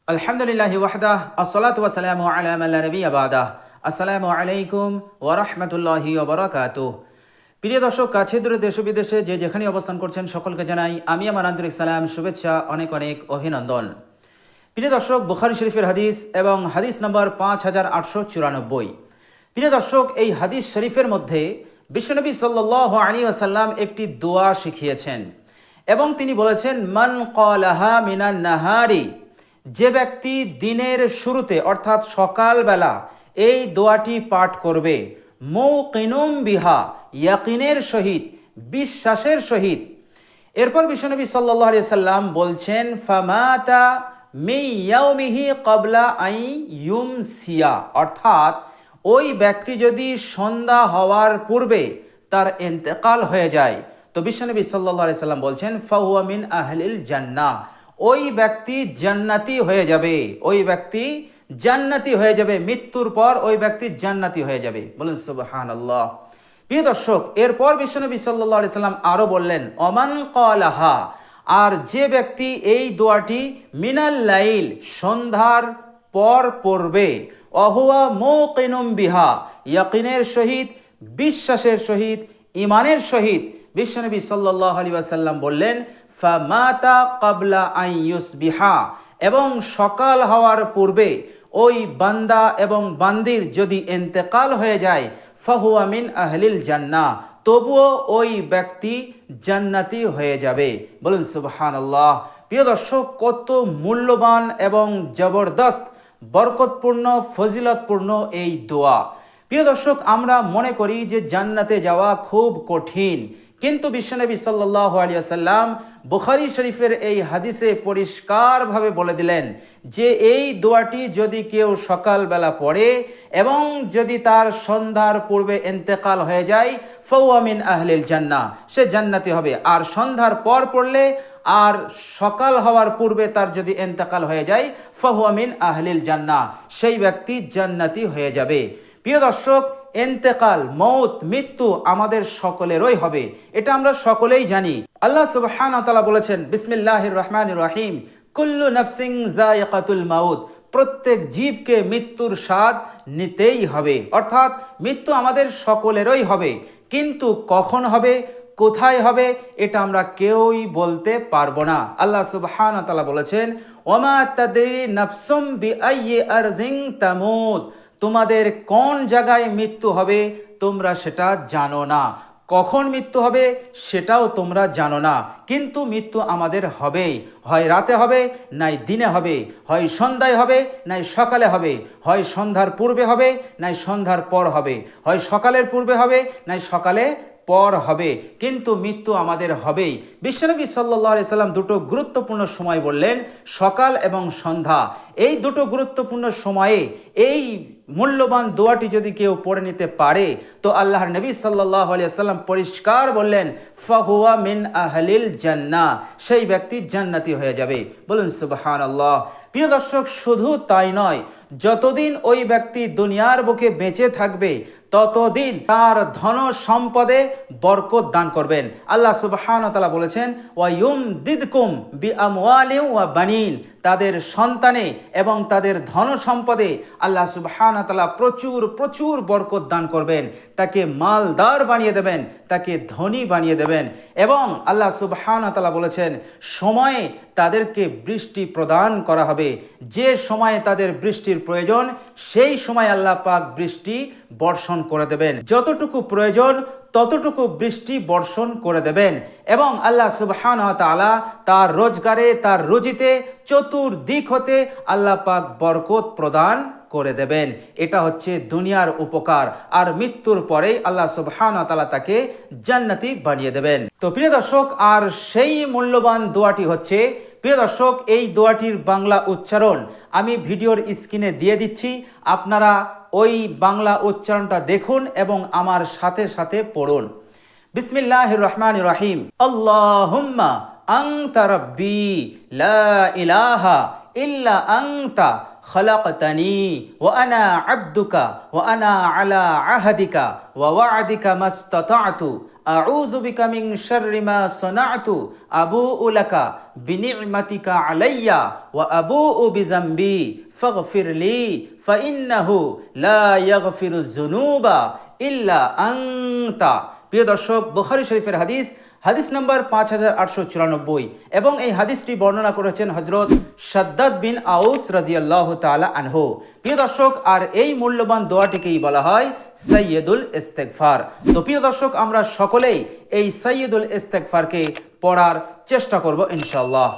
আলহামদুলিল্লাহি ওয়াহদাহ আসসালাতু ওয়াসসালামু আলা মান লা নাবিয়্যা বা'দাহ। আসসালামু আলাইকুম ওয়া রাহমাতুল্লাহি ওয়া বারাকাতুহু। প্রিয় দর্শক, কাছে দূরে দেশ ও বিদেশে যে যেখানে অবস্থান করছেন সকলকে জানাই আমি আমার আন্তরিক সালাম, শুভেচ্ছা, অনেক অনেক অভিনন্দন। প্রিয় দর্শক, বুখারী শরীফের হাদিস এবং হাদিস নম্বর 5894। প্রিয় দর্শক, এই হাদিস শরীফের মধ্যে বিশ্বনবী সাল্লাল্লাহু আলাইহি ওয়াসাল্লাম একটি দোয়া শিখিয়েছেন এবং তিনি বলেছেন, মান ক্বালাহা মিনান নাহারি, যে ব্যক্তি দিনের শুরুতে অর্থাৎ সকালবেলা এই দোয়াটি পাঠ করবে, মুকিনুম বিহা, ইয়াকিনের সহিত, বিশ্বাসের সহিত। এরপর বিশ্বনবী সাল্লাল্লাহু আলাইহি সাল্লাম বলছেন, ফামাতা মিন ইয়াউমিহি ক্বাবলা আন ইউমসিয়া, অর্থাৎ ওই ব্যক্তি যদি সন্ধ্যা হওয়ার পূর্বে তার ইন্তেকাল হয়ে যায় তো বিশ্বনবী সাল্লাল্লাহু আলাইহি সাল্লাম বলছেন, ফাহুয়া মিন আহলিল জান্নাহ, ওই ব্যক্তি জান্নাতি হয়ে যাবে, ওই ব্যক্তি জান্নাতি হয়ে যাবে, মৃত্যুর পর ওই ব্যক্তি জান্নাতি হয়ে যাবে। বলুন সুবহানাল্লাহ। প্রিয় দর্শক, এরপর বিশ্বনবী সাল্লাল্লাহু আলাইহি সাল্লাম আরো বললেন, ওমান ক্বালাহা, আর যে ব্যক্তি এই দোয়াটি মিনাল লাইল, সন্ধ্যার পর পড়বে, অহুয়া মুকিনুম বিহা, ইয়াকিনের সহিত, বিশ্বাসের সহিত, ইমানের সহিত, বিশ্বনবী সাল্লাল্লাহু আলাইহি ওয়াসাল্লাম বললেন, ফামাতা ক্বাবলা আন ইউসবিহা, এবং সকাল হওয়ার পূর্বে ওই বান্দা এবং বান্দির যদি ইন্তেকাল হয়ে যায়, ফাহুয়া মিন আহলিল জান্নাহ, তবুও ওই ব্যক্তি জান্নাতি হয়ে যাবে। বলুন সুবহানাল্লাহ। প্রিয় দর্শক, কত মূল্যবান এবং জবরদস্ত, বরকতপূর্ণ, ফজিলতপূর্ণ এই দোয়া। প্রিয় দর্শক, আমরা মনে করি যে জান্নাতে যাওয়া খুব কঠিন, কিন্তু বিশ্বনবী সাল্লাল্লাহু আলাইহি ওয়াসাল্লাম বুখারী শরীফের এই হাদিসে পরিষ্কারভাবে বলে দিলেন যে এই দোয়াটি যদি কেউ সকালবেলা পড়ে এবং যদি তার সন্ধ্যার পূর্বে ইন্তেকাল হয়ে যায়, ফাহুয়া মিন আহলিল জান্নাহ, সে জান্নাতি হবে। আর সন্ধ্যার পর পড়লে আর সকাল হওয়ার পূর্বে তার যদি ইন্তেকাল হয়ে যায়, ফাহুয়া মিন আহলিল জান্নাহ, সেই ব্যক্তি জান্নাতি হয়ে যাবে। প্রিয় দর্শক, ইন্তেকাল, মৌত, মৃত্যু আমাদের সকলেরই হবে, এটা আমরা সকলেই জানি। আল্লাহ সুবহানাহু ওয়া তাআলা বলেছেন, বিসমিল্লাহির রহমানির রহিম, কুল্লু নাফসিন যায়িকাতুল মাউত, প্রত্যেক জীবকে মৃত্যুর স্বাদ নিতেই হবে, অর্থাৎ মৃত্যু আমাদের সকলেরই হবে, কিন্তু কখন হবে, কোথায় হবে, এটা আমরা কেউই বলতে পারবো না। আল্লাহ সুবহানাহু ওয়া তাআলা বলেছেন, ওয়ামা তাদরি নাফসুম বিআইয়ি আরজিন তামুত, তোমাদের কোন জায়গায় মৃত্যু হবে তোমরা সেটা জানো না, কখন মৃত্যু হবে সেটাও তোমরা জানো না, কিন্তু মৃত্যু আমাদের হবেই। হয় রাতে হবে, নাই দিনে হবে, হয় সন্ধ্যায় হবে, নাই সকালে হবে, হয় সন্ধ্যার পূর্বে হবে, নাই সন্ধ্যার পর হবে, হয় সকালের পূর্বে হবে, নাই সকালে পর হবে, কিন্তু মৃত্যু আমাদের হবেই। বিশ্বনবী সাল্লাল্লাহু আলাইহি সাল্লাম দুটো গুরুত্বপূর্ণ সময় বললেন, সকাল এবং সন্ধ্যা। এই দুটো গুরুত্বপূর্ণ সময়ে এই মূল্যবান দোয়াটি যদি কেউ পড়ে নিতে পারে তো আল্লাহর নবী সাল্লাল্লাহু আলাইহি সাল্লাম পরিষ্কার বললেন, ফাহুয়া মিন আহলিল জান্নাহ, সেই ব্যক্তি জান্নাতি হয়ে যাবে। বলুন সুবহানাল্লাহ। প্রিয় দর্শক, শুধু তাই নয়, যতদিন ওই ব্যক্তি দুনিয়ার বুকে বেঁচে থাকবে ততদিন তার ধন সম্পদে বরকত দান করবেন। আল্লাহ সুবহানাহু ওয়া তাআলা বলেছেন, ওয়া ইউমদিদকুম বিআমওয়ালিন ওয়া বানিন, তাদের সন্তানে এবং তাদের ধন সম্পদে আল্লাহ সুবহানাহু ওয়া তাআলা প্রচুর প্রচুর বরকত দান করবেন, তাকে মালদার বানিয়ে দেবেন, তাকে ধনী বানিয়ে দেবেন। এবং আল্লাহ সুবহানাহু ওয়া তাআলা বলেছেন, সময়ে তাদেরকে বৃষ্টি প্রদান করা হবে, যে সময়ে তাদের বৃষ্টির প্রয়োজন সেই সময় আল্লাহ পাক বৃষ্টি বর্ষণ করে দেবেন, যতটুকু প্রয়োজন ততটুকু বৃষ্টি বর্ষণ করে দেবেন। এবং আল্লাহ সুবহানাহু ওয়া তাআলা তার রোজগারে, তার রুজিতে চতুর্দিক হতে আল্লাহ পাক বরকত প্রদান করে দেবেন। এটা হচ্ছে দুনিয়ার উপকার, আর মৃত্যুর পরেই আল্লাহ সুবহানাহু ওয়া তাআলা তাকে জান্নাতি বানিয়ে দেবেন। তো প্রিয় দর্শক, আর সেই মূল্যবান দোয়াটি হচ্ছে, প্রিয় দর্শক, এই দোয়াটির বাংলা উচ্চারণ আমি ভিডিওর স্ক্রিনে দিয়ে দিচ্ছি, আপনারা ওই বাংলা উচ্চারণটা দেখুন এবং আমার সাথে সাথে পড়ুন। বিসমিল্লাহির রহমানির রহিম, আল্লাহুম্মা আনতা রাব্বি লা ইলাহা ইল্লা আনতা খলাকতানি ওয়া আনা আবদুকা ওয়া আনা আলা আহাদিকা ওয়া ওয়া'দিকা মাসতাতা'তু আউযু বিকা মিন শাররি মা সানাতু আবুউ লাকা বিনি'মাতিকা আলাইয়া ওয়া আবুউ বিযামবি ফাগফিরলি ফাইন্নাহু লা ইয়াগফিরুয যুনুবা ইল্লা আনতা। প্রিয় দর্শক, বুখারী শরীফের হাদিস, হাদিস নম্বর 5894, এবং এই হাদিসটি বর্ণনা করেছেন হযরত শাদ্দাদ বিন আউস রাদিয়াল্লাহু তাআলা আনহু। প্রিয় দর্শক, আর এই মূল্যবান দোয়াটিকেই বলা হয় সাইয়্যিদুল ইস্তেগফার। তো প্রিয় দর্শক, আমরা সকলেই এই সাইয়্যিদুল ইস্তেগফারকে পড়ার চেষ্টা করব ইনশাআল্লাহ।